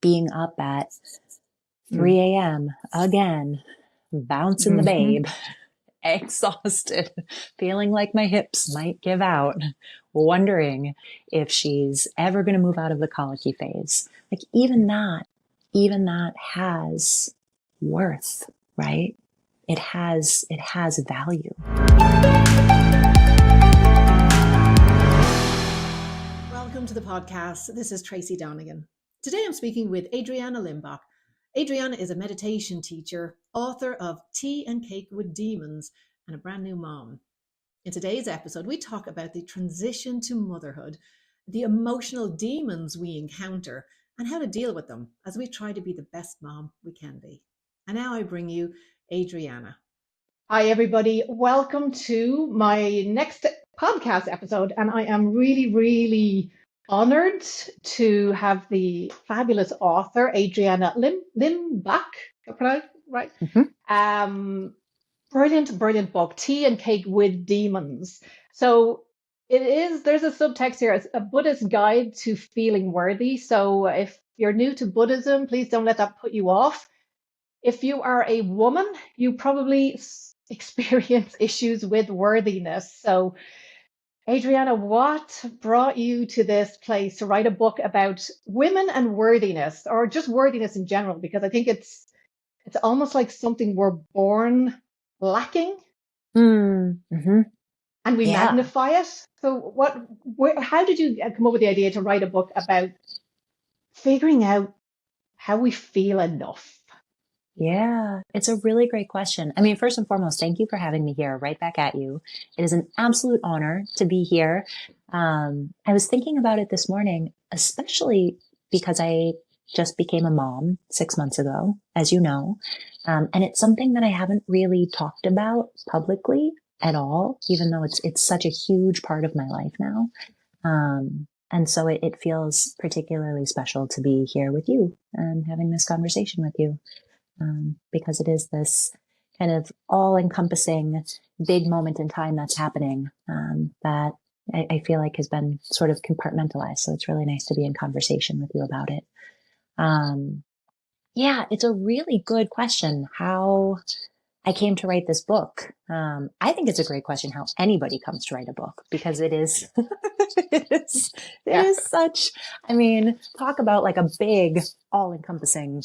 being up at 3 a.m. again, bouncing the babe, exhausted, feeling like my hips might give out, wondering if she's ever going to move out of the colicky phase. Like even that has worth, right? It has value. Welcome to the podcast. This is Tracy Donegan. Today I'm speaking with Adreanna Limbach. Adreanna is a meditation teacher, author of Tea and Cake with Demons, and a brand new mom. In today's episode, we talk about the transition to motherhood, the emotional demons we encounter, and how to deal with them as we try to be the best mom we can be. And now I bring you Adreanna. Hi, everybody. Welcome to my next podcast episode. And I am really, really honored to have the fabulous author, Adreanna Limbach, right? Brilliant book, Tea and Cake with Demons. So there's a subtext here. It's a Buddhist guide to feeling worthy. So if you're new to Buddhism, please don't let that put you off. If you are a woman, you probably experience issues with worthiness. So Adreanna, what brought you to this place to write a book about women and worthiness, or just worthiness in general? Because I think it's almost like something we're born lacking, and we magnify it. So how did you come up with the idea to write a book about figuring out how we feel enough? Yeah, it's a really great question. I mean, first and foremost, thank you for having me here, right back at you. It is an absolute honor to be here. I was thinking about it this morning, especially because I just became a mom 6 months ago, as you know. And it's something that I haven't really talked about publicly at all, even though it's such a huge part of my life now. And so it feels particularly special to be here with you and having this conversation with you. Because it is this kind of all-encompassing big moment in time that's happening that I feel like has been sort of compartmentalized. So it's really nice to be in conversation with you about it. Yeah, it's a really good question, how I came to write this book. I think it's a great question how anybody comes to write a book, because it is, it is such, I mean, talk about like a big all-encompassing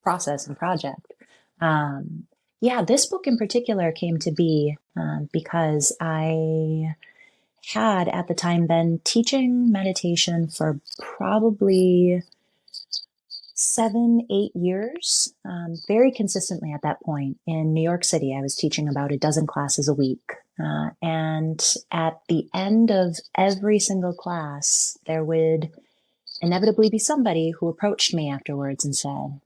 process and project. This book in particular came to be because I had at the time been teaching meditation for probably 7-8 years, very consistently at that point. In New York City, I was teaching about a dozen classes a week. And at the end of every single class, there would inevitably be somebody who approached me afterwards and said,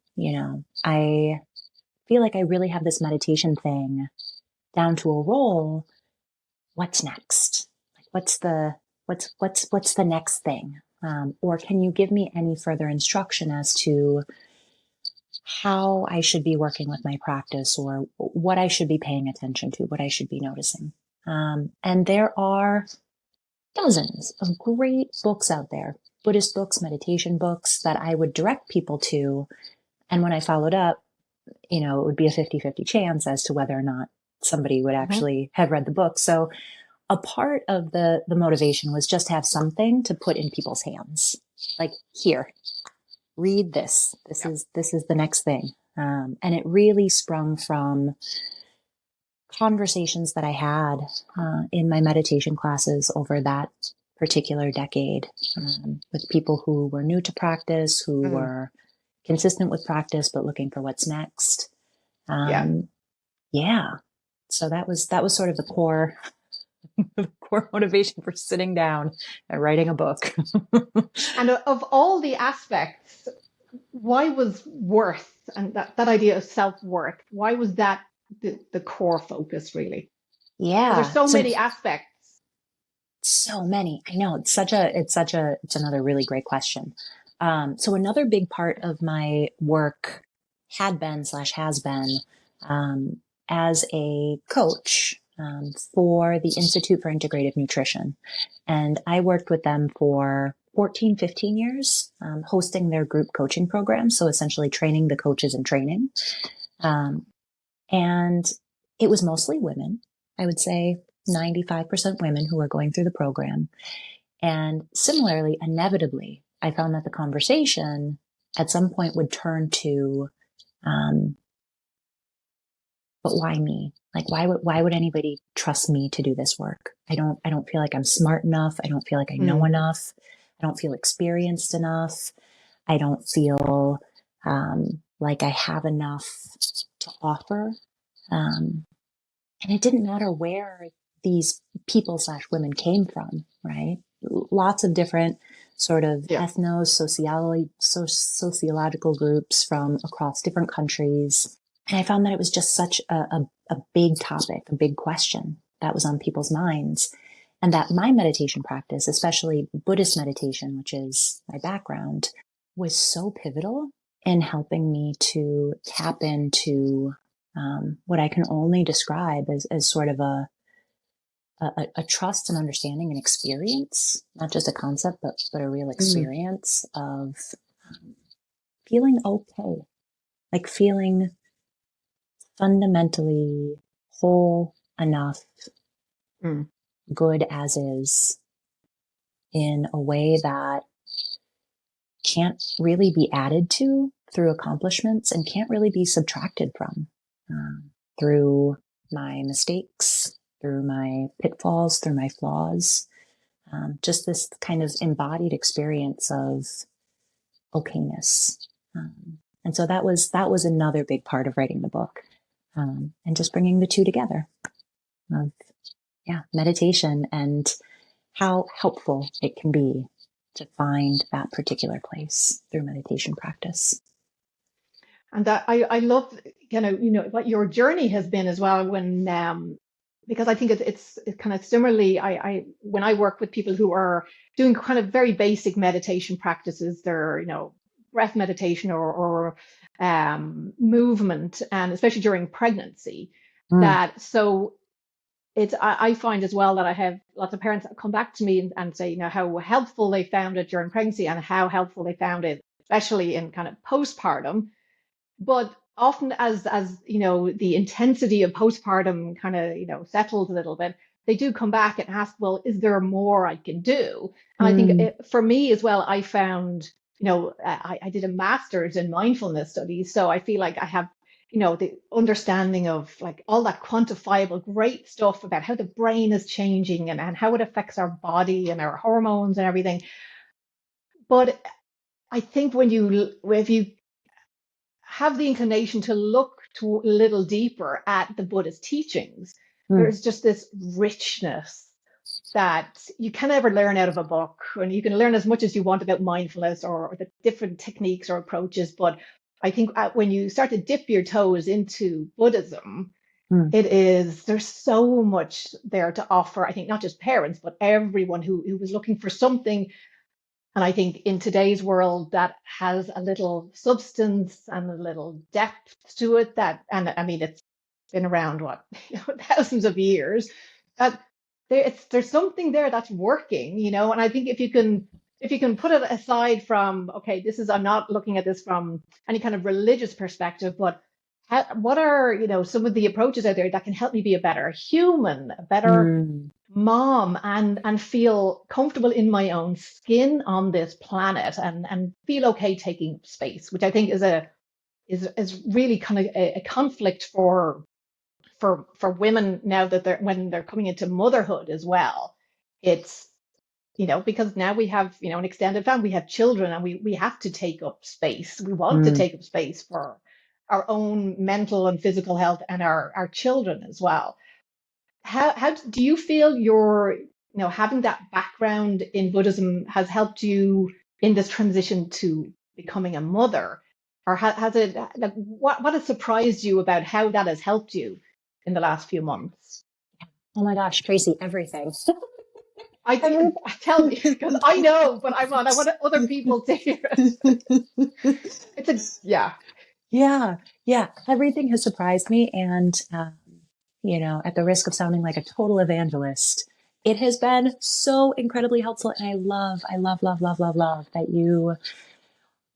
I feel like I really have this meditation thing down to a roll. What's next? Like, what's the next thing? Or can you give me any further instruction as to how I should be working with my practice, or what I should be paying attention to, what I should be noticing? And there are dozens of great books out there, Buddhist books, meditation books that I would direct people to. And when I followed up, it would be a 50-50 chance as to whether or not somebody would actually have read the book. So a part of the motivation was just to have something to put in people's hands. Like, here, read this. This is the next thing. And it really sprung from conversations that I had in my meditation classes over that particular decade with people who were new to practice, who were consistent with practice, but looking for what's next. So that was sort of the core motivation for sitting down and writing a book. And of all the aspects, why was worth, and that idea of self-worth, why was that the core focus, really? Yeah. There's so many aspects. So many. I know it's another really great question. So another big part of my work had been / has been as a coach for the Institute for Integrative Nutrition. And I worked with them for 14, 15 years, hosting their group coaching program. So essentially training the coaches in training. And it was mostly women. I would say 95% women who were going through the program. And similarly, inevitably, I found that the conversation at some point would turn to, but why me? Like, why would anybody trust me to do this work? I don't feel like I'm smart enough. I don't feel like I know enough. I don't feel experienced enough. I don't feel, like I have enough to offer. And it didn't matter where these people/women came from, right? Lots of different sort of sociological groups from across different countries. And I found that it was just such a big topic, a big question that was on people's minds. And that my meditation practice, especially Buddhist meditation, which is my background, was so pivotal in helping me to tap into what I can only describe as sort of a trust and understanding and experience, not just a concept, but a real experience of feeling okay, like feeling fundamentally whole enough, good as is, in a way that can't really be added to through accomplishments and can't really be subtracted from through my mistakes, through my pitfalls, through my flaws. Just this kind of embodied experience of okayness. And so that was another big part of writing the book. And just bringing the two together of, meditation and how helpful it can be to find that particular place through meditation practice. And that I love, what your journey has been as well. When because I think it's kind of similarly. I when I work with people who are doing kind of very basic meditation practices, they're breath meditation or movement, and especially during pregnancy, that so. I find as well that I have lots of parents that come back to me and say, how helpful they found it during pregnancy and how helpful they found it, especially in kind of postpartum. But often as the intensity of postpartum kind of, settles a little bit, they do come back and ask, well, is there more I can do? And I think for me as well, I found, I did a master's in mindfulness studies. So I feel like I have the understanding of like all that quantifiable great stuff about how the brain is changing and how it affects our body and our hormones and everything. But I think if you have the inclination to look a little deeper at the Buddhist teachings, there's just this richness that you can never learn out of a book. And you can learn as much as you want about mindfulness or the different techniques or approaches, but I think when you start to dip your toes into Buddhism, there's so much there to offer. I think not just parents, but everyone who was looking for something. And I think in today's world that has a little substance and a little depth to it and I mean, it's been around thousands of years, that there's something there that's working, and I think if you can put it aside from, okay, I'm not looking at this from any kind of religious perspective, but what are, some of the approaches out there that can help me be a better human, a better mom, and feel comfortable in my own skin on this planet and feel okay taking up space, which I think is really kind of a conflict for women now that when they're coming into motherhood as well. It's because now we have an extended family, we have children, and we have to take up space. We want to take up space for our own mental and physical health and our children as well. How do you feel your having that background in Buddhism has helped you in this transition to becoming a mother, or has it, like, what has surprised you about how that has helped you in the last few months? Oh my gosh, Tracy, everything. I tell me, because I know, but I want other people to hear it. Yeah. Everything has surprised me. And, at the risk of sounding like a total evangelist, it has been so incredibly helpful. And I love that you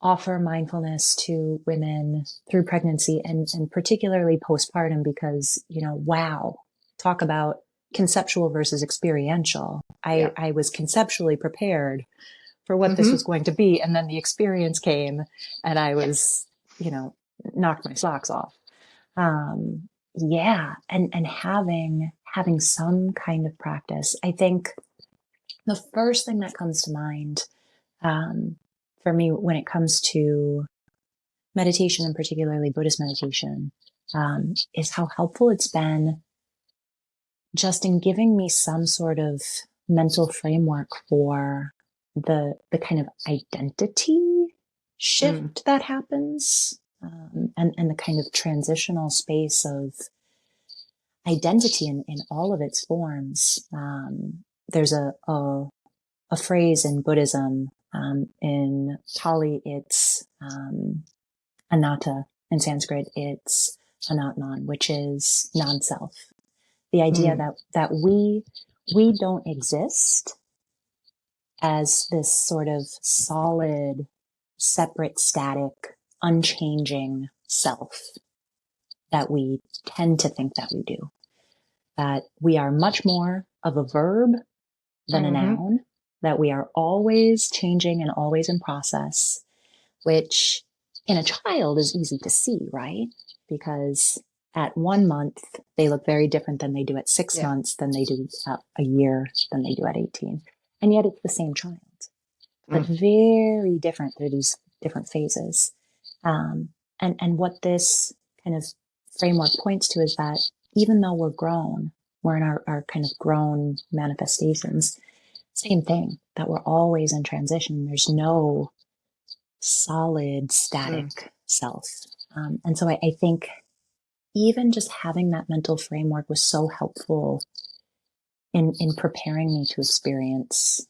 offer mindfulness to women through pregnancy and particularly postpartum, because, wow, talk about conceptual versus experiential. Yeah. I was conceptually prepared for what this Mm-hmm. was going to be. And then the experience came and I Yeah. was, knocked my socks off. Yeah. And having some kind of practice. I think the first thing that comes to mind, for me, when it comes to meditation, and particularly Buddhist meditation, is how helpful it's been just in giving me some sort of mental framework for the kind of identity shift that happens, and the kind of transitional space of identity in all of its forms. There's a phrase in Buddhism, in Pali, it's anatta. In Sanskrit, it's anatman, which is non-self. The idea that we don't exist as this sort of solid, separate, static, unchanging self that we tend to think that we do. That we are much more of a verb than a noun, that we are always changing and always in process, which in a child is easy to see, right? Because at 1 month, they look very different than they do at 6 months, than they do at a year, than they do at 18. And yet it's the same child, but very different through these different phases. And what this kind of framework points to is that even though we're grown, we're in our kind of grown manifestations, same thing, that we're always in transition. There's no solid, static self. And so I think even just having that mental framework was so helpful in preparing me to experience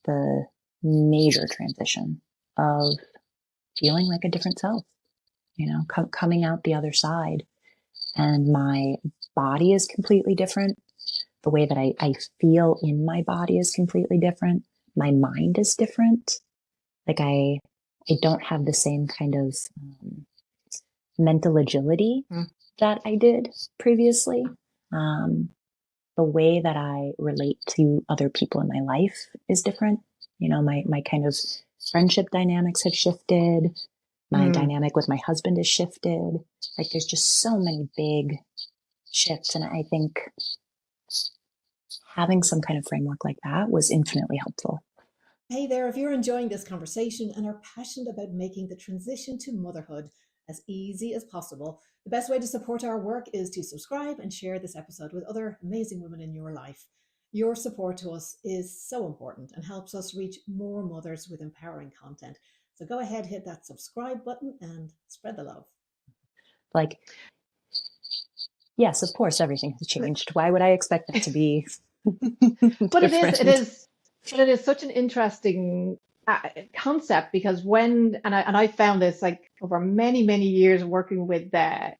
the major transition of feeling like a different self, coming out the other side. And my body is completely different. The way that I feel in my body is completely different. My mind is different. Like I don't have the same kind of mental agility that I did previously. The way that I relate to other people in my life is different. My kind of friendship dynamics have shifted. My dynamic with my husband has shifted. Like there's just so many big shifts. And I think having some kind of framework like that was infinitely helpful. Hey there, if you're enjoying this conversation and are passionate about making the transition to motherhood as easy as possible, the best way to support our work is to subscribe and share this episode with other amazing women in your life. Your support to us is so important and helps us reach more mothers with empowering content. So go ahead, hit that subscribe button and spread the love. Like, yes, of course, everything has changed. Why would I expect that to be But different? it is such an interesting concept, because I found this like over many years working with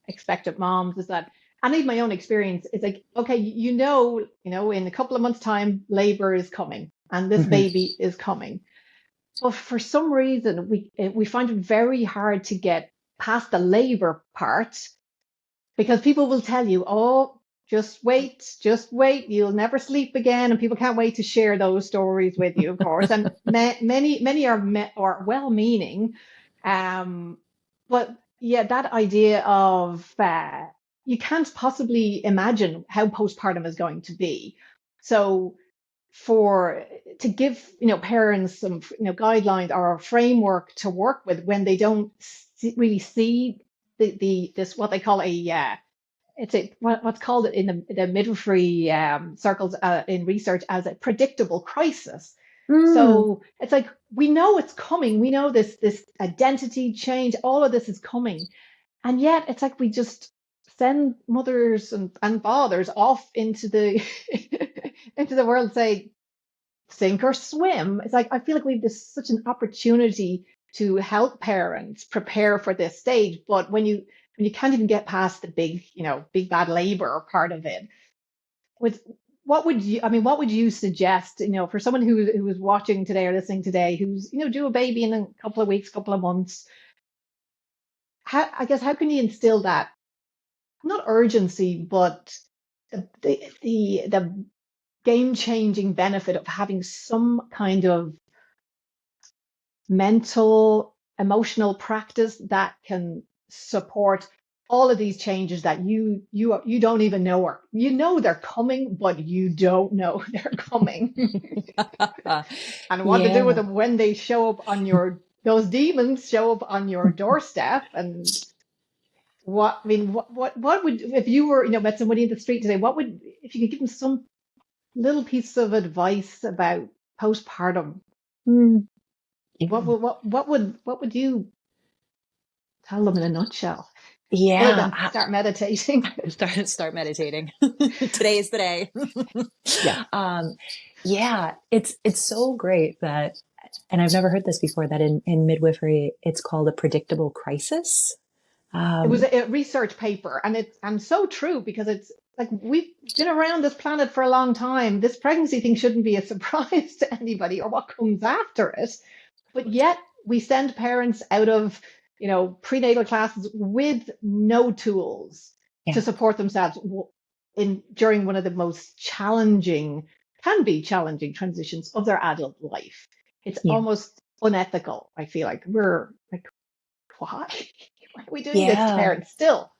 expectant moms, is that, and even my own experience, it's like, okay, in a couple of months' time, labor is coming and this baby is coming. But for some reason, we find it very hard to get past the labor part, because people will tell you, oh, just wait, you'll never sleep again. And people can't wait to share those stories with you, of course. And many are well-meaning. But yeah, that idea of you can't possibly imagine how postpartum is going to be. So to give parents some guidelines or a framework to work with when they don't really see this, what they call what's called in the midwifery circles in research as a predictable crisis. So it's like, we know it's coming, we know this identity change, all of this is coming, and yet it's like we just send mothers and fathers off into the into the world, say sink or swim. It's like, I feel like we've this such an opportunity to help parents prepare for this stage, but when you can't even get past the big bad labor part of it, what would you suggest, for someone who is watching today or listening today, who's, due a baby in a couple of weeks, couple of months? How can you instill that, not urgency, but the game changing benefit of having some kind of mental, emotional practice that can support all of these changes that you don't even know, or they're coming, but you don't know they're coming, and what to do with Yeah. them when they show up on those demons show up on your doorstep. And what would, if you were, met somebody in the street today, what would, if you could give them some little piece of advice about postpartum, Mm, what would you tell them in a nutshell, other yeah. than start meditating? Start meditating. Today is the day. Yeah. um, yeah, it's so great that, and I've never heard this before, that in midwifery it's called a predictable crisis. It was Um, a research paper, and it's so true, because it's like, we've been around this planet for a long time. This pregnancy thing shouldn't be a surprise to anybody, or what comes after it. But yet we send parents out of, prenatal classes with no tools to yeah, support themselves in during one of the most challenging, can be challenging, transitions of their adult life. It's yeah, almost unethical. I feel like we're like, why? Why are we doing this to yeah. parents still?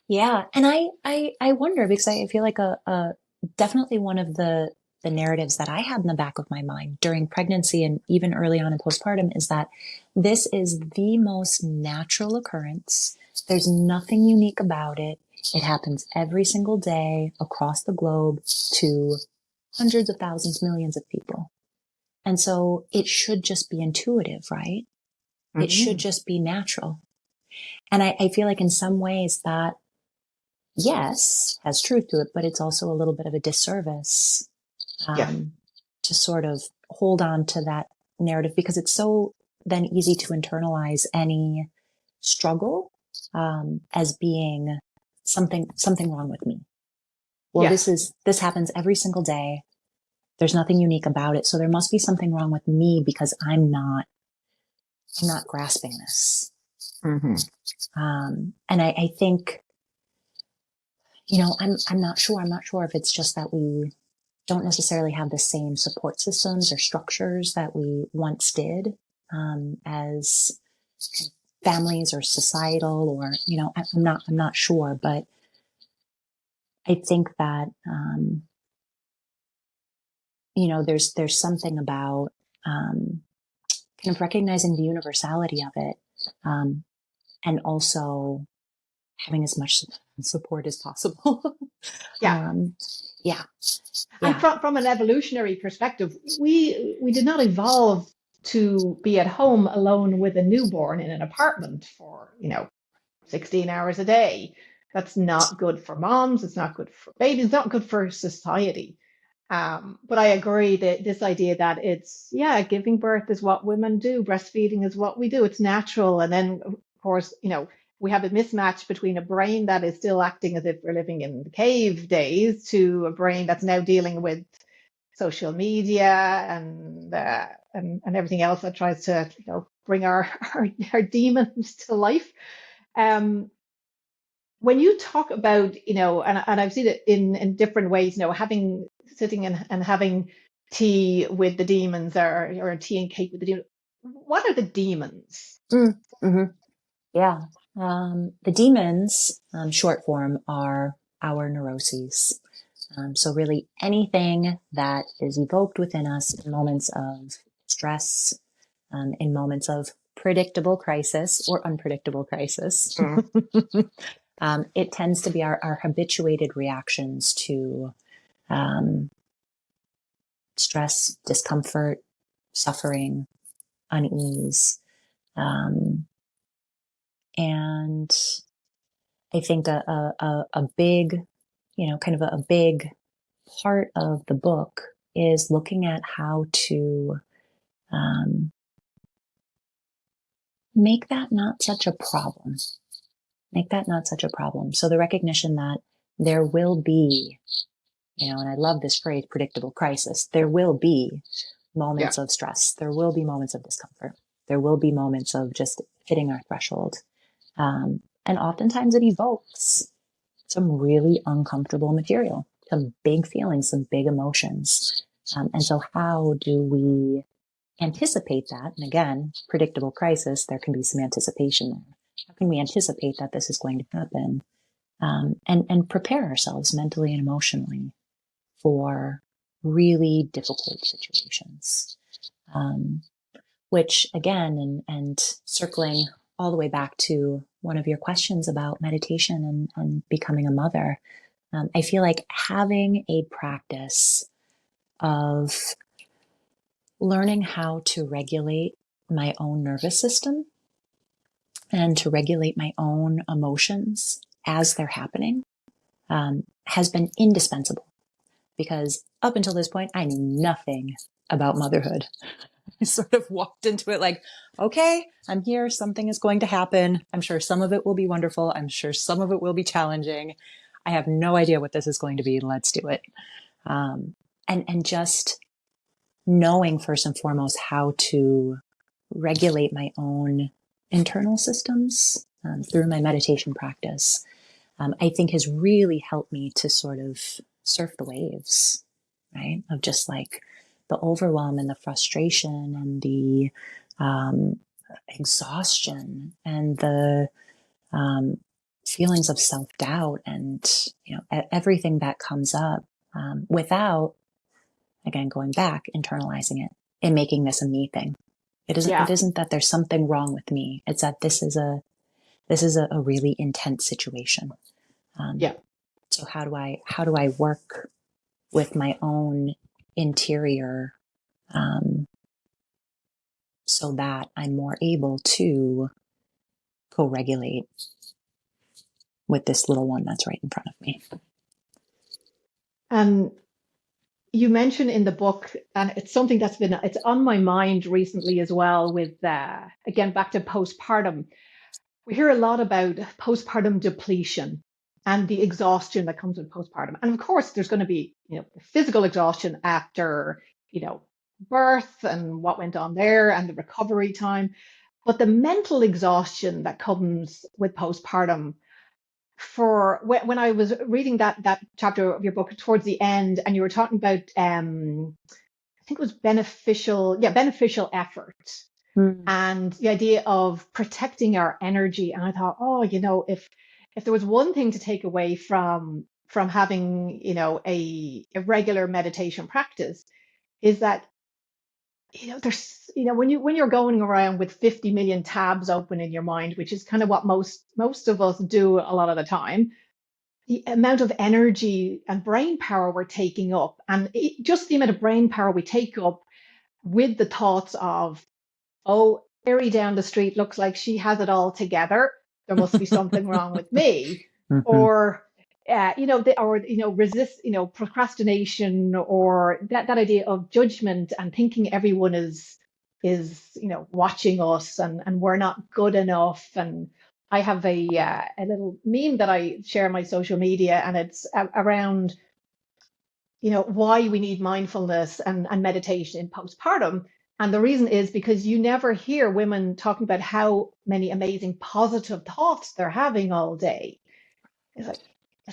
Yeah, and I wonder, because I feel like a definitely one of the narratives that I had in the back of my mind during pregnancy and even early on in postpartum is that this is the most natural occurrence. There's nothing unique about it. It happens every single day across the globe to hundreds of thousands, millions of people. And so it should just be intuitive, right? It should Mm-hmm. just be natural. And I feel like in some ways that, yes, has truth to it, but it's also a little bit of a disservice Yeah. to sort of hold on to that narrative, because it's so then easy to internalize any struggle as being something wrong with me. Well, Yes. this happens every single day. There's nothing unique about it, so there must be something wrong with me because I'm not grasping this. Mm-hmm. And I think, I'm not sure. I'm not sure if it's just that we don't necessarily have the same support systems or structures that we once did, as families or societal, or, I'm not sure, but I think that, there's something about, kind of recognizing the universality of it, um, and also having as much support as possible. Yeah. um, yeah, And yeah, from an evolutionary perspective, we did not evolve to be at home alone with a newborn in an apartment for, 16 hours a day. That's not good for moms. It's not good for babies. It's not good for society. But I agree that this idea that it's, yeah, giving birth is what women do, breastfeeding is what we do, it's natural. And then, of course, we have a mismatch between a brain that is still acting as if we're living in the cave days, to a brain that's now dealing with social media and everything else that tries to, bring our demons to life. Um, when you talk about, and I've seen it in different ways, having, sitting and having tea with the demons, or tea and cake with the demons. What are the demons? mm-hmm. Yeah. The demons, short form, are our neuroses. So really anything that is evoked within us in moments of stress, in moments of predictable crisis or unpredictable crisis, Mm. it tends to be our habituated reactions to um, stress, discomfort, suffering, unease. Um, and I think a big, kind of a big part of the book is looking at how to um, make that not such a problem. Make that not such a problem. So the recognition that there will be And I love this phrase, predictable crisis. There will be Yeah. moments of stress. There will be moments of discomfort. There will be moments of just hitting our threshold. And oftentimes it evokes some really uncomfortable material, some big feelings, some big emotions. And so how do we anticipate that? And again, predictable crisis, there can be some anticipation there. How can we anticipate that this is going to happen? And prepare ourselves mentally and emotionally for really difficult situations. Which again, and circling all the way back to one of your questions about meditation and becoming a mother, I feel like having a practice of learning how to regulate my own nervous system and to regulate my own emotions as they're happening has been indispensable, because up until this point, I knew nothing about motherhood. I sort of walked into it like, okay, I'm here. Something is going to happen. I'm sure some of it will be wonderful. I'm sure some of it will be challenging. I have no idea what this is going to be. Let's do it. And just knowing first and foremost how to regulate my own internal systems through my meditation practice, I think has really helped me to sort of surf the waves, right? Of just like the overwhelm and the frustration and the exhaustion and the feelings of self-doubt and everything that comes up without, again, going back, internalizing it and making this a me thing. It isn't that there's something wrong with me. It's that this is a really intense situation. So how do I work with my own interior so that I'm more able to co-regulate with this little one that's right in front of me? You mentioned in the book, and it's something it's on my mind recently as well, with again back to postpartum. We hear a lot about postpartum depletion and the exhaustion that comes with postpartum. And of course, there's going to be, physical exhaustion after, birth and what went on there and the recovery time. But the mental exhaustion that comes with postpartum, for when I was reading that chapter of your book towards the end, and you were talking about, I think it was beneficial effort. And the idea of protecting our energy. And I thought, if there was one thing to take away from having, a regular meditation practice, is that, there's, when you're going around with 50 million tabs open in your mind, which is kind of what most of us do a lot of the time, the amount of energy and brain power we're taking up, and just the amount of brain power we take up with the thoughts of, oh, Mary down the street looks like she has it all together. There must be something wrong with me. Mm-hmm. Or, resist, procrastination, or that idea of judgment and thinking everyone is, watching us and we're not good enough. And I have a little meme that I share on my social media, and it's around, why we need mindfulness and meditation in postpartum. And the reason is because you never hear women talking about how many amazing positive thoughts they're having all day. It's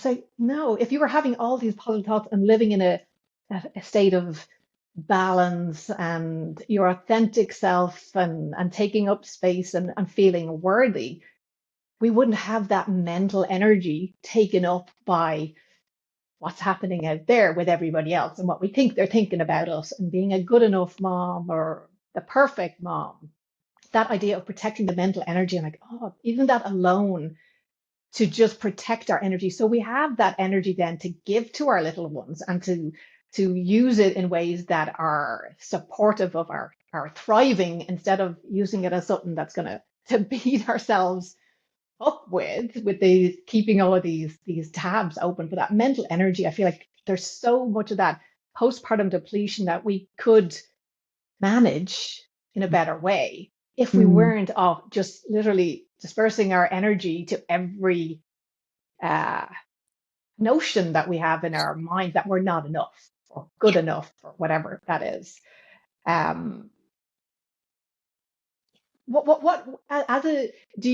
like, no, if you were having all these positive thoughts and living in a state of balance and your authentic self and taking up space and feeling worthy, we wouldn't have that mental energy taken up by what's happening out there with everybody else and what we think they're thinking about us and being a good enough mom or the perfect mom. That idea of protecting the mental energy, I'm like, oh, even that alone, to just protect our energy. So we have that energy then to give to our little ones and to use it in ways that are supportive of our thriving, instead of using it as something that's going to beat ourselves up with the keeping all of these tabs open for that mental energy. I feel like there's so much of that postpartum depletion that we could manage in a better way if we weren't just literally dispersing our energy to every notion that we have in our mind that we're not enough or good enough or whatever that is. Um, what as a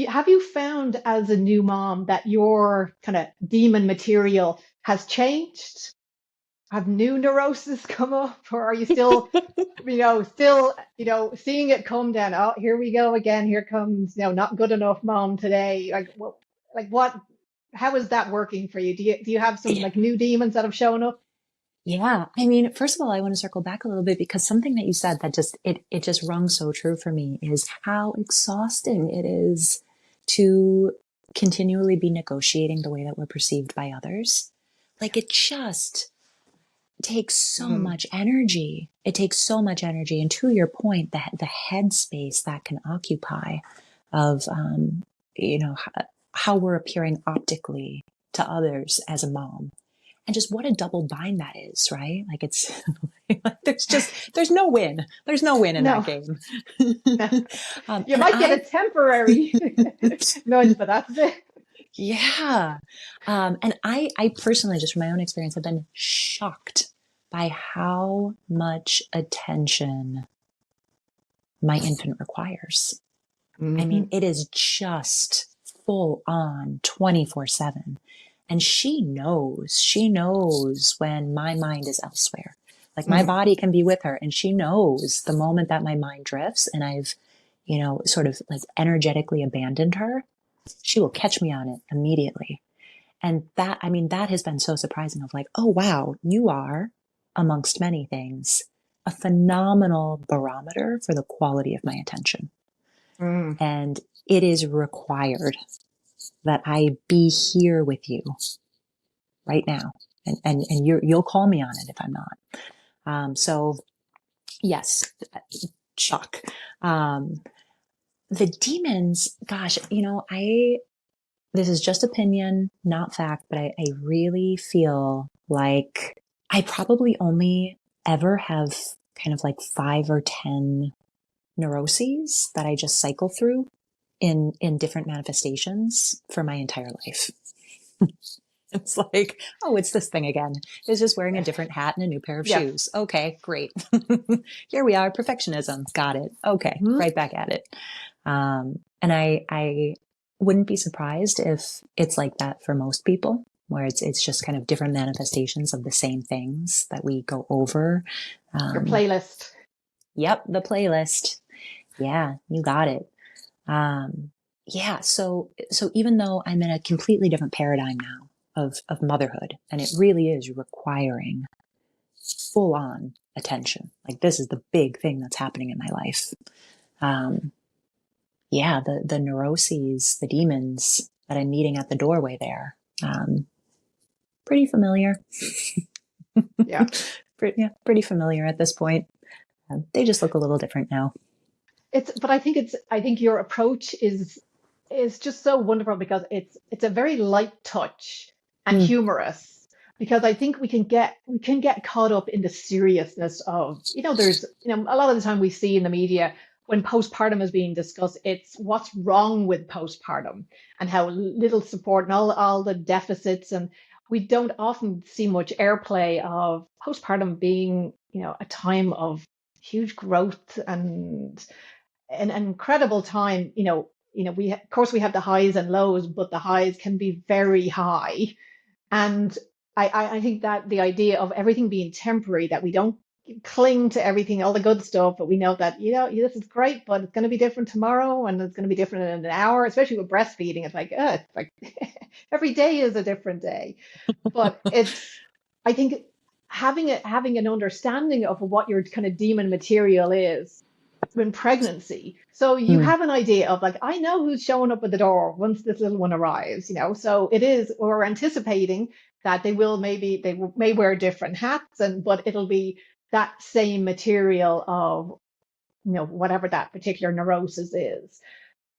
have you found as a new mom that your kind of demon material has changed? Have new neuroses come up, or are you still, seeing it come down? Oh, here we go again. Here comes, not good enough mom today. Like what? How is that working for you? Do you have some like new demons that have shown up? Yeah. I mean, first of all, I want to circle back a little bit because something that you said that it just rung so true for me is how exhausting it is to continually be negotiating the way that we're perceived by others. Like it just takes so Mm, much energy. It takes so much energy. And to your point, the headspace that can occupy of, how we're appearing optically to others as a mom and just what a double bind that is, right? Like it's there's no win. There's no win in that no, game. no. You And might get a temporary nudge, but that's it. yeah. And I personally, just from my own experience, have been shocked by how much attention my infant requires. I mean, Hmm. it is just full on 24/7. And she knows when my mind is elsewhere. Like my Hmm. body can be with her and she knows the moment that my mind drifts and I've, sort of like energetically abandoned her, she will catch me on it immediately. And that, I mean, that has been so surprising of like, oh, wow, you are, amongst many things, a phenomenal barometer for the quality of my attention. Mm. Um, And it is required that I be here with you right now. And you'll call me on it if I'm not. So yes, shock. Um, the demons, gosh, this is just opinion, not fact, but I really feel like I probably only ever have kind of like 5 or 10 neuroses that I just cycle through in different manifestations for my entire life. It's like, oh, it's this thing again. It's just wearing a different hat and a new pair of yeah. shoes. Okay, great. Here we are, perfectionism. Got it. Okay, Mhm. right back at it. And I wouldn't be surprised if it's like that for most people, where it's just kind of different manifestations of the same things that we go over. Your Um, playlist. yep, the playlist. Yeah, you got it. Yeah, so even though I'm in a completely different paradigm now of motherhood, and it really is requiring full on attention. Like this is the big thing that's happening in my life. Um, yeah, the neuroses, the demons that I'm meeting at the doorway there. Pretty familiar. Yeah. Pretty familiar at this point. They just look a little different now. But I think your approach is just so wonderful because it's a very light touch and Mm, humorous, because I think we can get caught up in the seriousness of, there's, a lot of the time we see in the media when postpartum is being discussed, it's what's wrong with postpartum and how little support and all the deficits, and we don't often see much airplay of postpartum being, a time of huge growth and an incredible time. Of course we have the highs and lows, but the highs can be very high. And I think that the idea of everything being temporary, that we don't cling to everything, all the good stuff, but we know that, this is great, but it's going to be different tomorrow and it's going to be different in an hour, especially with breastfeeding. It's like every day is a different day. But I think having an understanding of what your kind of demon material is in pregnancy. So you mm, have an idea of, like, I know who's showing up at the door once this little one arrives, So it is, we're anticipating that they may wear different hats, but it'll be that same material of, whatever that particular neurosis is.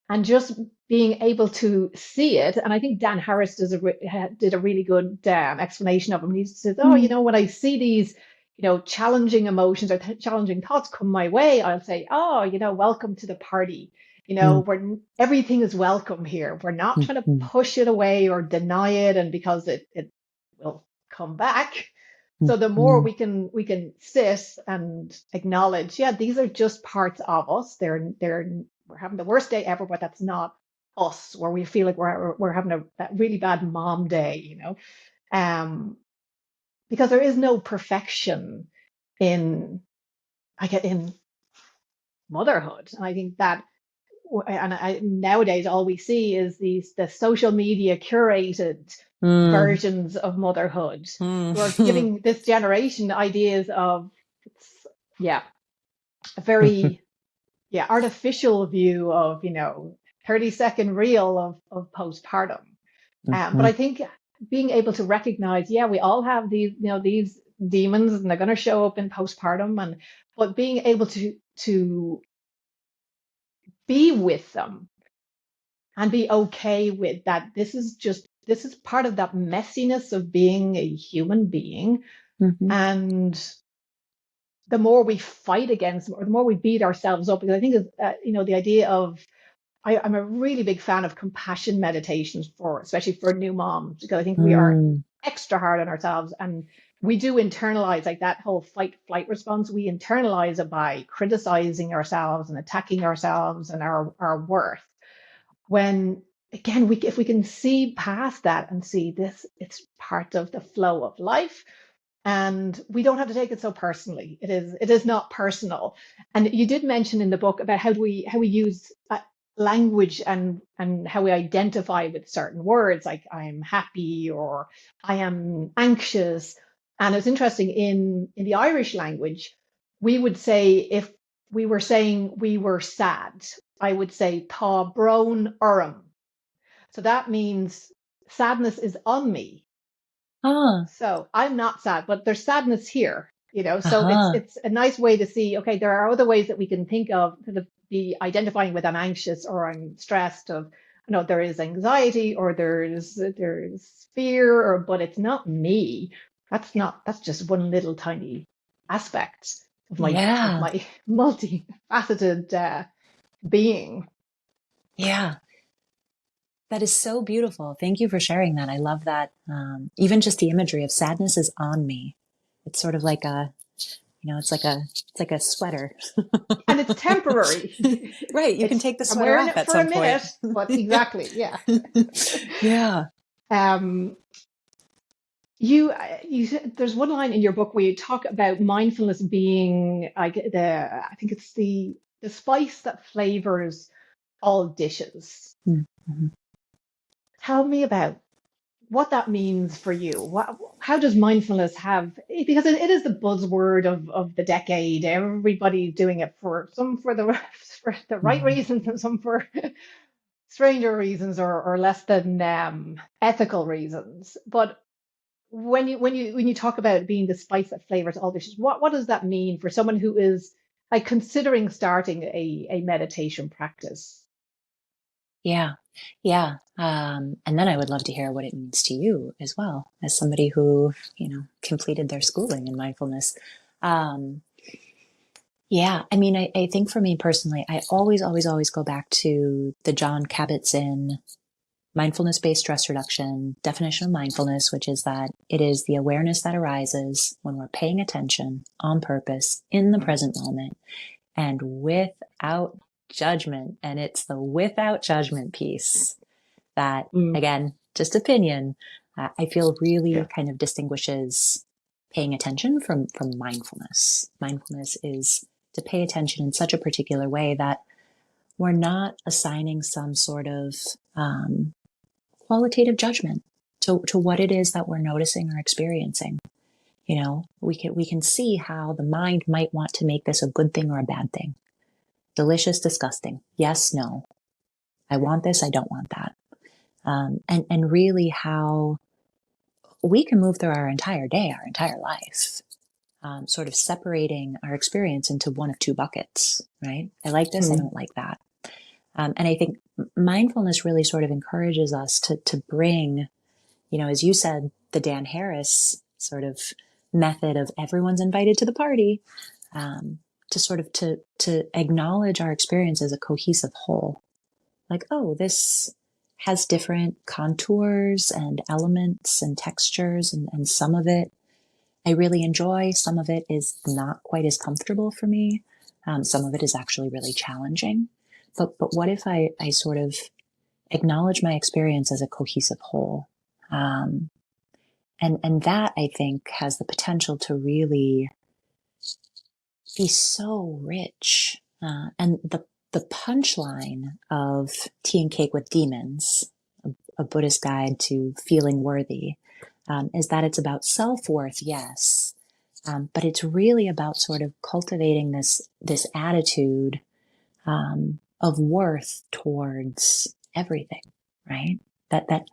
And just being able to see it. And I think Dan Harris did a really good explanation of him. He says, oh, mm, when I see these, challenging emotions or challenging thoughts come my way, I'll say, oh, welcome to the party. mm, Everything is welcome here. We're not mm, trying to mm, push it away or deny it. And because it will come back. So the more we can sit and acknowledge, yeah, these are just parts of us. We're having the worst day ever, but that's not us. Where we feel like we're having that really bad mom day, because there is no perfection in in motherhood. And I think that, nowadays all we see is the social media curated Mm. versions of motherhood, who are Mm. giving this generation ideas of, yeah, a very, yeah, artificial view of 30-second reel of postpartum. But I think being able to recognize, yeah, we all have these demons, and they're going to show up in postpartum, but being able to be with them and be okay with that. This is part of that messiness of being a human being. Mhm. And the more we fight against, or the more we beat ourselves up, because I think the idea of, I'm a really big fan of compassion meditations, especially for new moms, because I think we are Mm. extra hard on ourselves, and we do internalize, like, that whole fight flight response. We internalize it by criticizing ourselves and attacking ourselves and our worth. When, again, if we can see past that and see this, it's part of the flow of life, and we don't have to take it so personally. It is not personal. And you did mention in the book about how we use language, and how we identify with certain words, like I'm happy or I am anxious. And it's interesting, in the Irish language, we would say, if we were saying we were sad, I would say tá brón orm. So that means sadness is on me. Ah. So I'm not sad, but there's sadness here. So it's Uh-huh. it's a nice way to see, okay, there are other ways that we can think of to be identifying with, I'm anxious or I'm stressed, of, there is anxiety, or there's fear, but it's not me. That's just one little tiny aspect of my Yeah. multifaceted being. Yeah. That is so beautiful. Thank you for sharing that. I love that. Even just the imagery of sadness is on me. It's sort of like it's like a sweater. And it's temporary. Right. You can It's take the I'm sweater wearing off it at for a some point. minute, but exactly, yeah. Yeah. Um, there's one line in your book where you talk about mindfulness being like I think it's the spice that flavors all dishes. Mm-hmm. Tell me about what that means for you. How does mindfulness because it is the buzzword of the decade. Everybody's doing it, for for the right Mm-hmm. reasons, and some for stranger reasons, or less than ethical reasons. But when you talk about being the spice that flavors all dishes, what does that mean for someone who is, like, considering starting a meditation practice? Yeah. Yeah. And then I would love to hear what it means to you as well, as somebody who, completed their schooling in mindfulness. Um, yeah. I mean, I think for me personally, I always, always, always go back to the John Kabat-Zinn mindfulness-based stress reduction definition of mindfulness, which is that it is the awareness that arises when we're paying attention on purpose in the present moment and without judgment. And it's the without judgment piece that, Mm, again, just opinion, I feel yeah. really kind of distinguishes paying attention from mindfulness. Mindfulness is to pay attention in such a particular way that we're not assigning some sort of qualitative judgment to what it is that we're noticing or experiencing. We can see how the mind might want to make this a good thing or a bad thing. Delicious, disgusting. Yes, no. I want this, I don't want that. And really how we can move through our entire day, our entire life, sort of separating our experience into one of two buckets, right? I like this, I Mm, don't like that. And I think mindfulness really sort of encourages us to bring, as you said, the Dan Harris sort of method of everyone's invited to the party, to sort of to acknowledge our experience as a cohesive whole. Like, oh, this has different contours and elements and textures, and some of it I really enjoy. Some of it is not quite as comfortable for me. Some of it is actually really challenging. But what if I sort of acknowledge my experience as a cohesive whole? And that, I think, has the potential to really be so rich. And the punchline of Tea and Cake with Demons, a Buddhist guide to feeling worthy, is that it's about self-worth, yes, but it's really about sort of cultivating this attitude of worth towards everything, right? That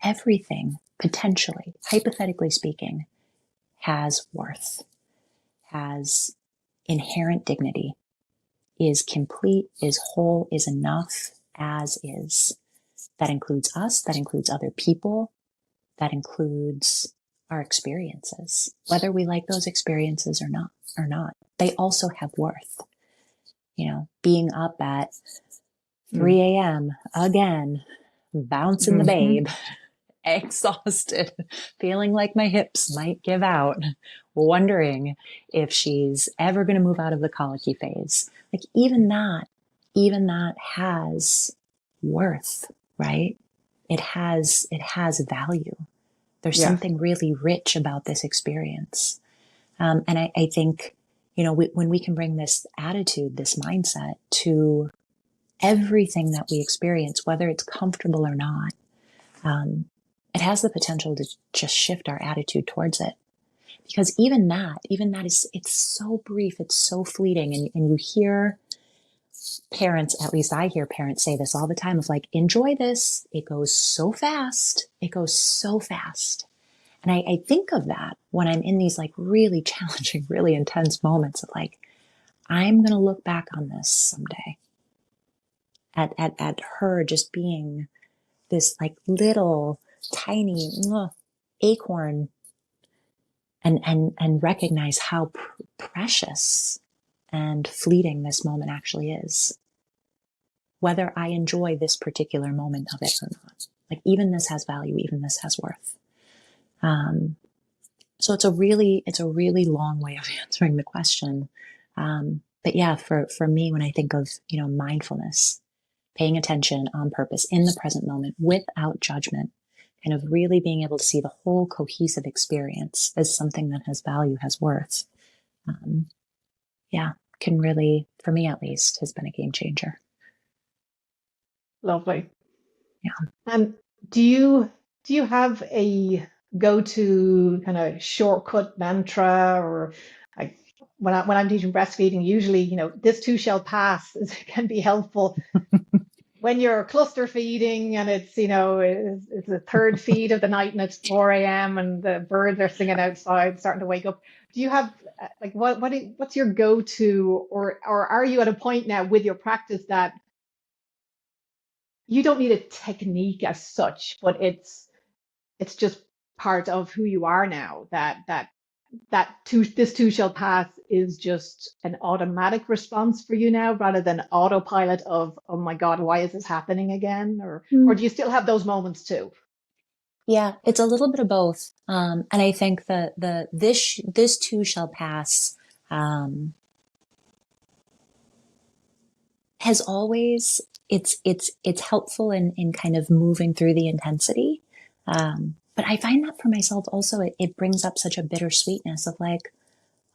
everything, potentially, hypothetically speaking, has worth, has inherent dignity, is complete, is whole, is enough as is. That includes us, that includes other people, that includes our experiences, whether we like those experiences or not. They also have worth. You know, being up at 3 a.m. again, bouncing the babe, exhausted, feeling like my hips might give out, wondering if she's ever going to move out of the colicky phase. Like even that has worth, right? It has value. There's something really rich about this experience. And I think, you know, when we can bring this attitude, this mindset to everything that we experience, whether it's comfortable or not, it has the potential to just shift our attitude towards it. Because even that is, it's so brief, it's so fleeting. And you hear parents, at least I hear parents say this all the time of like, enjoy this. It goes so fast. It goes so fast. And I think of that when I'm in these like really challenging, really intense moments of like, I'm going to look back on this someday at her just being this like little tiny acorn and recognize how precious and fleeting this moment actually is. Whether I enjoy this particular moment of it or not. Like even this has value, even this has worth. So it's a really long way of answering the question. But yeah, for me, when I think of, you know, mindfulness, paying attention on purpose in the present moment without judgment, kind of really being able to see the whole cohesive experience as something that has value, has worth. Can really, for me at least, has been a game changer. Lovely. Yeah. And do you have a go-to kind of shortcut mantra, or like when I'm teaching breastfeeding, usually, you know, this too shall pass can be helpful. When you're cluster feeding and it's, you know, it's the third feed of the night and it's 4 a.m. and the birds are singing outside, starting to wake up. Do you have like what's your go-to, or are you at a point now with your practice that you don't need a technique as such, but it's just part of who you are now, this too shall pass is just an automatic response for you now, rather than autopilot of, oh my God, why is this happening again? Or do you still have those moments too? Yeah, it's a little bit of both. And I think that this too shall pass has always, it's helpful in kind of moving through the intensity. But I find that for myself also, it brings up such a bittersweetness of like,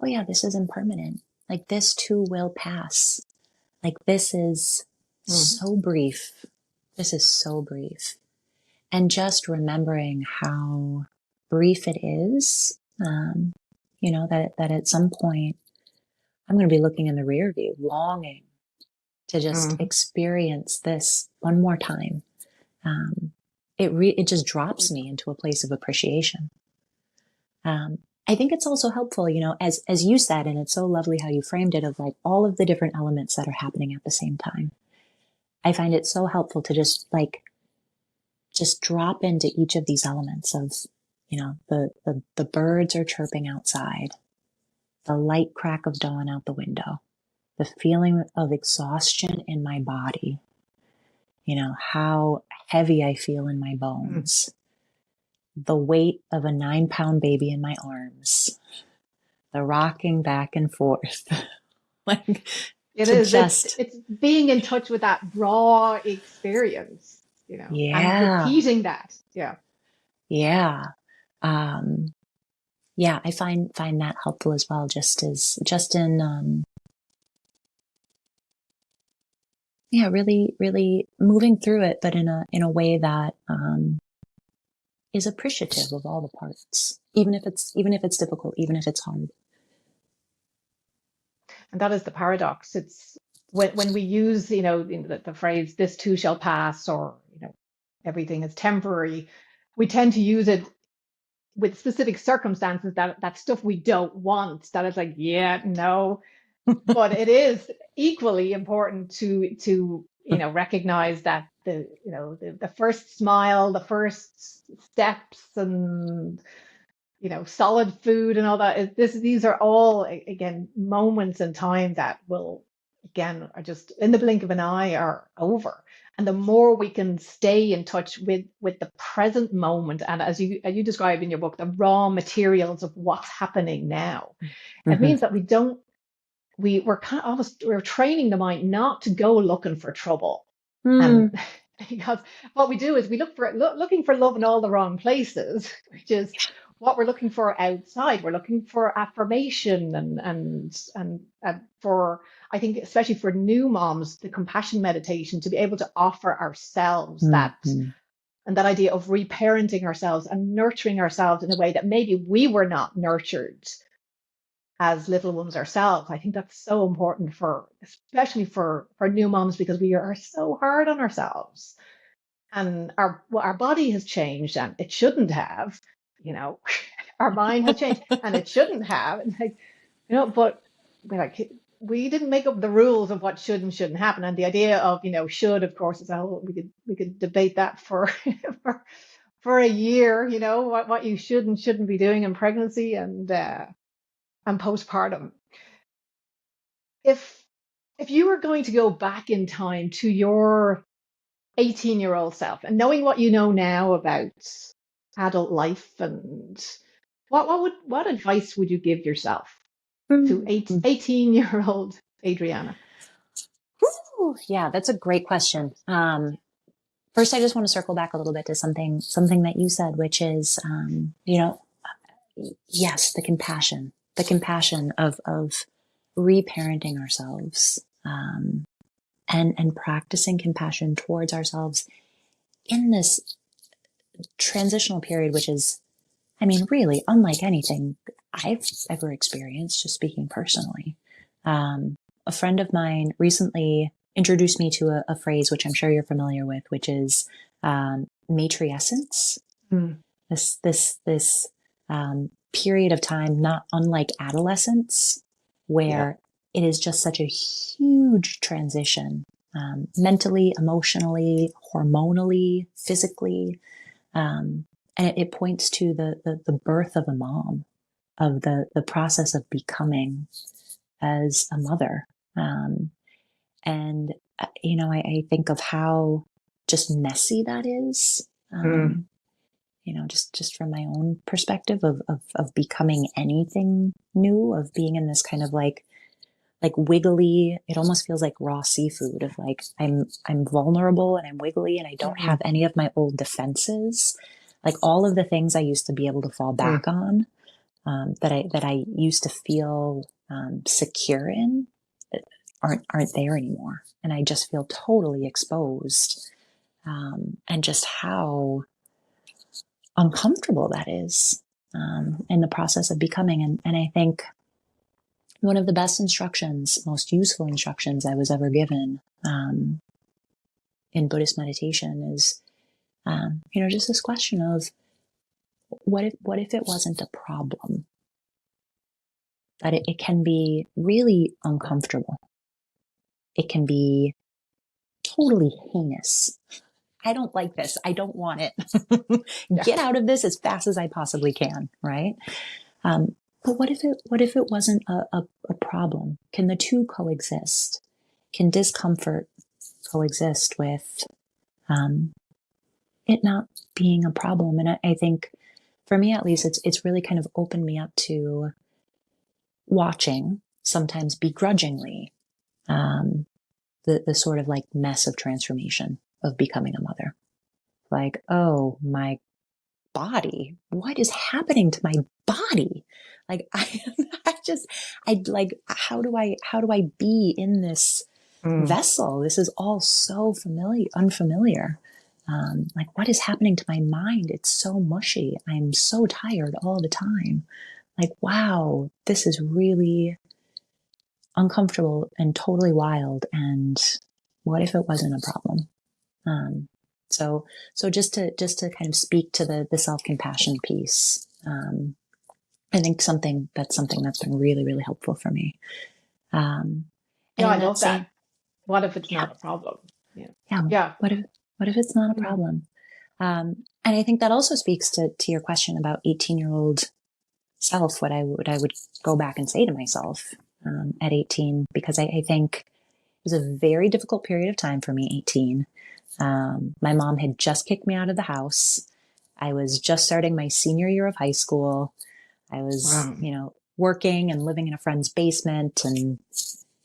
oh yeah, this is impermanent. Like this too will pass. Like this is so brief. This is so brief. And just remembering how brief it is, you know, that at some point I'm going to be looking in the rear view, longing to just experience this one more time. It just drops me into a place of appreciation. I think it's also helpful, you know, as you said, and it's so lovely how you framed it, of like all of the different elements that are happening at the same time. I find it so helpful to just drop into each of these elements of, you know, the birds are chirping outside, the light crack of dawn out the window, the feeling of exhaustion in my body, how heavy I feel in my bones, the weight of a 9-pound baby in my arms, the rocking back and forth. Like, It to is. just, It's being in touch with that raw experience, and yeah, repeating that. Yeah. yeah. Um, yeah, I find that helpful as well, just in, yeah, really, really moving through it, but in a way that, is appreciative of all the parts, even if it's difficult, even if it's hard. And that is the paradox. It's when we use, the phrase "this too shall pass," or everything is temporary, we tend to use it with specific circumstances, that stuff we don't want, that is like, yeah, no. But it is equally important to recognize that the first smile, the first steps, and solid food and all that these are all, again, moments in time that will, again, are just in the blink of an eye are over. And the more we can stay in touch with the present moment, and as you describe in your book, the raw materials of what's happening now, it Mm-hmm. means that we're kind of almost, we're training the mind not to go looking for trouble. And because what we do is we looking for love in all the wrong places, which is what we're looking for outside. We're looking for affirmation and for, I think, especially for new moms, the compassion meditation, to be able to offer ourselves that, Mm-hmm. and that idea of reparenting ourselves and nurturing ourselves in a way that maybe we were not nurtured as little ones ourselves. I think that's so important especially for new moms, because we are so hard on ourselves, and our body has changed, and it shouldn't have, our mind has changed and it shouldn't have. And like, but we didn't make up the rules of what should and shouldn't happen. And the idea of, should, of course, is a whole, we could debate that for for a year, what you should and shouldn't be doing in pregnancy and postpartum. If you were going to go back in time to your 18-year-old self, and knowing what you know now about adult life, and what advice would you give yourself to 18-year-old Adrianna? Ooh, yeah, that's a great question. First, I just want to circle back a little bit to something that you said, which is, yes, the compassion of reparenting ourselves, and practicing compassion towards ourselves in this transitional period, which is, I mean, really unlike anything I've ever experienced, just speaking personally. A friend of mine recently introduced me to a phrase, which I'm sure you're familiar with, which is matriescence. This period of time, not unlike adolescence, where it is just such a huge transition, mentally, emotionally, hormonally, physically. And it points to the birth of a mom, of the process of becoming as a mother. And, I think of how just messy that is. Just from my own perspective of becoming anything new, of being in this kind of like wiggly, it almost feels like raw seafood, of like, I'm vulnerable and I'm wiggly and I don't have any of my old defenses. Like all of the things I used to be able to fall back on, that I used to feel secure in, aren't there anymore. And I just feel totally exposed. And just how uncomfortable that is, in the process of becoming. And I think one of the best instructions, most useful instructions I was ever given, in Buddhist meditation is, just this question of what if it wasn't a problem? That it can be really uncomfortable. It can be totally heinous. I don't like this. I don't want it. Get out of this as fast as I possibly can, right? But what if it wasn't a problem? Can the two coexist? Can discomfort coexist with it not being a problem. And I think for me, at least, it's really kind of opened me up to watching, sometimes begrudgingly, the sort of like mess of transformation of becoming a mother. Like, oh, my body, what is happening to my body? Like, I like, how do I be in this vessel? This is all so unfamiliar. Like, what is happening to my mind? It's so mushy. I'm so tired all the time. Like, wow, this is really uncomfortable and totally wild. And what if it wasn't a problem? So just to kind of speak to the self-compassion piece, I think that's been really, really helpful for me. Yeah, I love that. What if it's not a problem? Yeah. What if it's not a problem? And I think that also speaks to your question about 18-year-old self, what I would go back and say to myself at 18, because I think it was a very difficult period of time for me, 18. My mom had just kicked me out of the house. I was just starting my senior year of high school. I was, working and living in a friend's basement and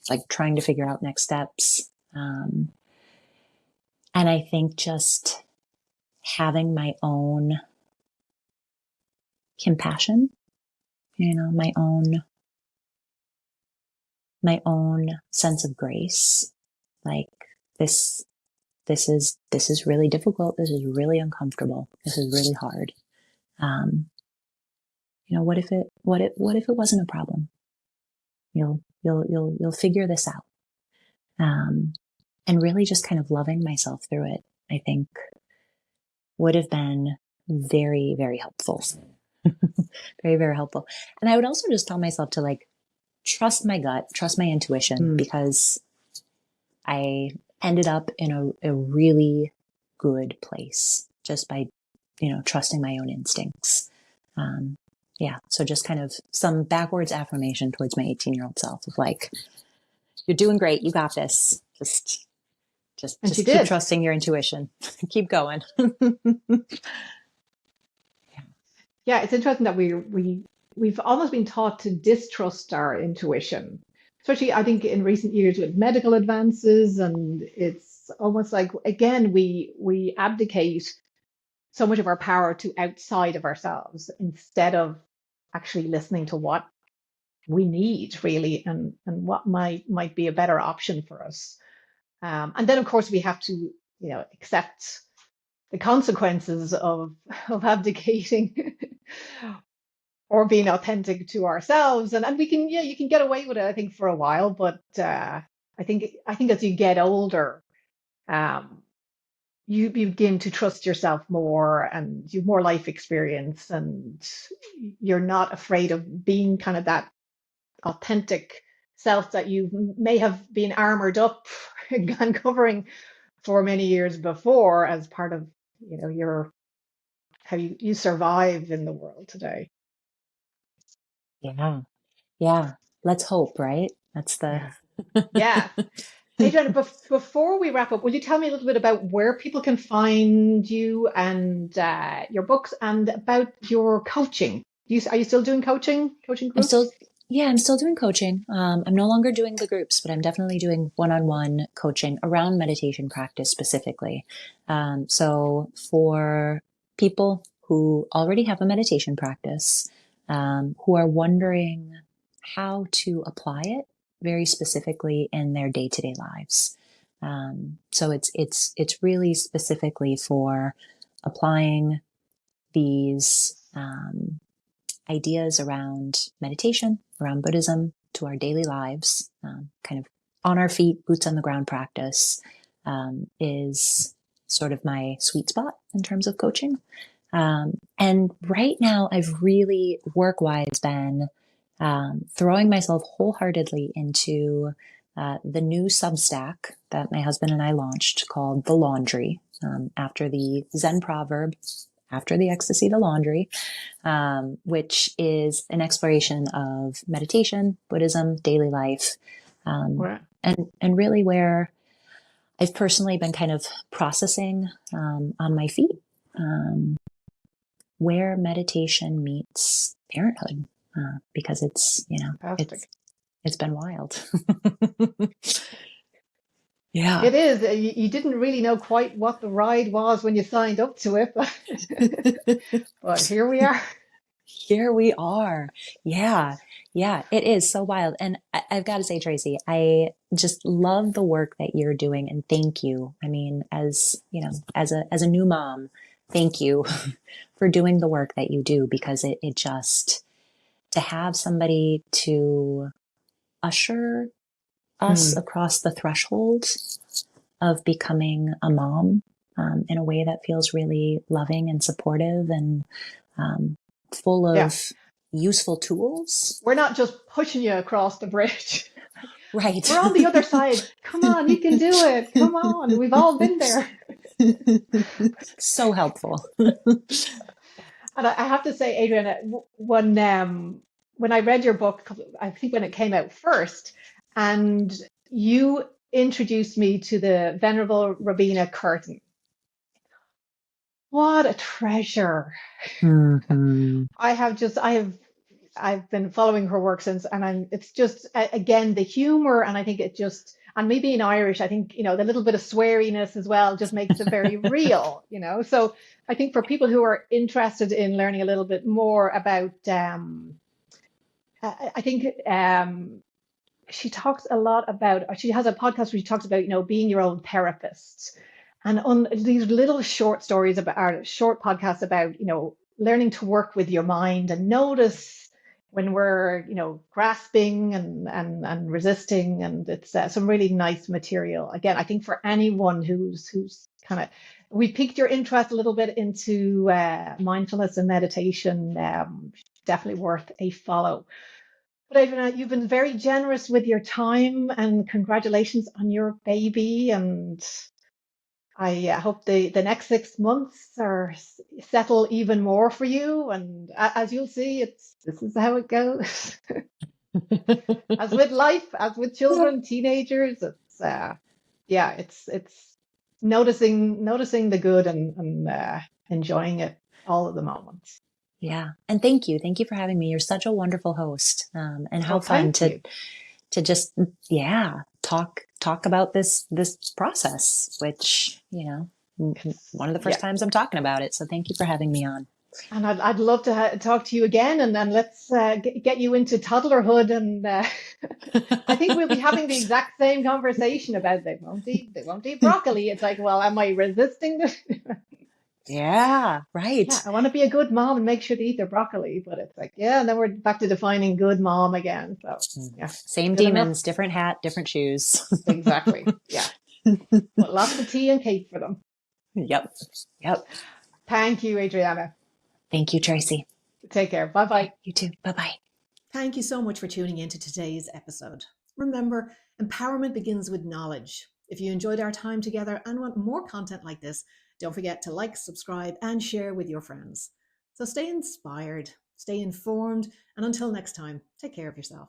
like trying to figure out next steps. And I think just having my own compassion, my own sense of grace, like this is really difficult. This is really uncomfortable. This is really hard. What if it wasn't a problem? You'll figure this out. And really just kind of loving myself through it, I think would have been very, very helpful. Very, very helpful. And I would also just tell myself to like, trust my gut, trust my intuition, because I ended up in a really good place just by, trusting my own instincts. So just kind of some backwards affirmation towards my 18-year-old self of like, you're doing great. You got this. Just keep trusting your intuition. Keep going. Yeah, it's interesting that we've almost been taught to distrust our intuition, especially I think in recent years with medical advances, and it's almost like again we abdicate so much of our power to outside of ourselves instead of actually listening to what we need really and what might be a better option for us. And then of course we have to accept the consequences of abdicating or being authentic to ourselves, and we can you can get away with it I think for a while, but I think as you get older, you begin to trust yourself more and you have more life experience and you're not afraid of being kind of that authentic self that you may have been armored up and covering for many years before as part of your how you survive in the world today. Yeah. Let's hope, right? That's the yeah. Adrianna, before we wrap up, will you tell me a little bit about where people can find you and your books and about your coaching? Are you still doing coaching groups? I'm still doing coaching. I'm no longer doing the groups, but I'm definitely doing one-on-one coaching around meditation practice specifically. So for people who already have a meditation practice, who are wondering how to apply it very specifically in their day-to-day lives. So it's really specifically for applying these ideas around meditation, around Buddhism to our daily lives, kind of on our feet, boots on the ground practice, is sort of my sweet spot in terms of coaching. And right now I've really work-wise been throwing myself wholeheartedly into the new Substack that my husband and I launched called The Laundry, after the Zen proverb, after the ecstasy, the laundry, which is an exploration of meditation, Buddhism, daily life, and really where I've personally been kind of processing on my feet where meditation meets parenthood, because it's, Fantastic. it's been wild. Yeah. It is. You didn't really know quite what the ride was when you signed up to it, but here we are. Here we are. Yeah. Yeah. It is so wild. And I've got to say, Tracy, I just love the work that you're doing, and thank you. I mean, as as a new mom, thank you for doing the work that you do, because it just, to have somebody to usher us Hmm. across the threshold of becoming a mom, in a way that feels really loving and supportive and um, full Yeah. of useful tools. We're not just pushing you across the bridge. Right. We're on the other side. Come on, you can do it. Come on. We've all been there. So helpful. And I have to say, Adriana, when I read your book, I think when it came out first, and you introduced me to the Venerable Rabina Curtin. What a treasure. Mm-hmm. I've been following her work since, and it's just, again, the humor, and I think it just, and me being Irish, I think, the little bit of sweariness as well just makes it very real. So I think for people who are interested in learning a little bit more about, I think she talks a lot about, she has a podcast where she talks about, being your own therapist. And on these little short stories about, or short podcasts about, learning to work with your mind and notice when we're, grasping and resisting. And it's some really nice material. Again, I think for anyone who's kind of, we piqued your interest a little bit into mindfulness and meditation, definitely worth a follow. But Adriana, you've been very generous with your time, and congratulations on your baby. And I hope the next 6 months are settle even more for you. And as you'll see, this is how it goes. As with life, as with children, teenagers, it's yeah, it's noticing the good and enjoying it all of the moments. Yeah. And thank you. Thank you for having me. You're such a wonderful host. And how Well, fun thank you. to just, yeah, talk about this process, which, one of the first Yeah. times I'm talking about it. So thank you for having me on. And I'd love to talk to you again, and then let's get you into toddlerhood. And I think we'll be having the exact same conversation about they won't eat broccoli. It's like, well, am I resisting this? Yeah, right. Yeah, I want to be a good mom and make sure they eat their broccoli, but it's like, yeah, and then we're back to defining good mom again. So yeah, Same good enough. demons, different hat, different shoes. Exactly. Yeah, but lots of tea and cake for them. Yep. Yep. Thank you, Adriana. Thank you, Tracy. Take care. Bye bye. You too. Bye-bye. Thank you so much for tuning into today's episode. Remember, empowerment begins with knowledge. If you enjoyed our time together and want more content like this, don't forget to like, subscribe, and share with your friends. So stay inspired, stay informed, and until next time, take care of yourself.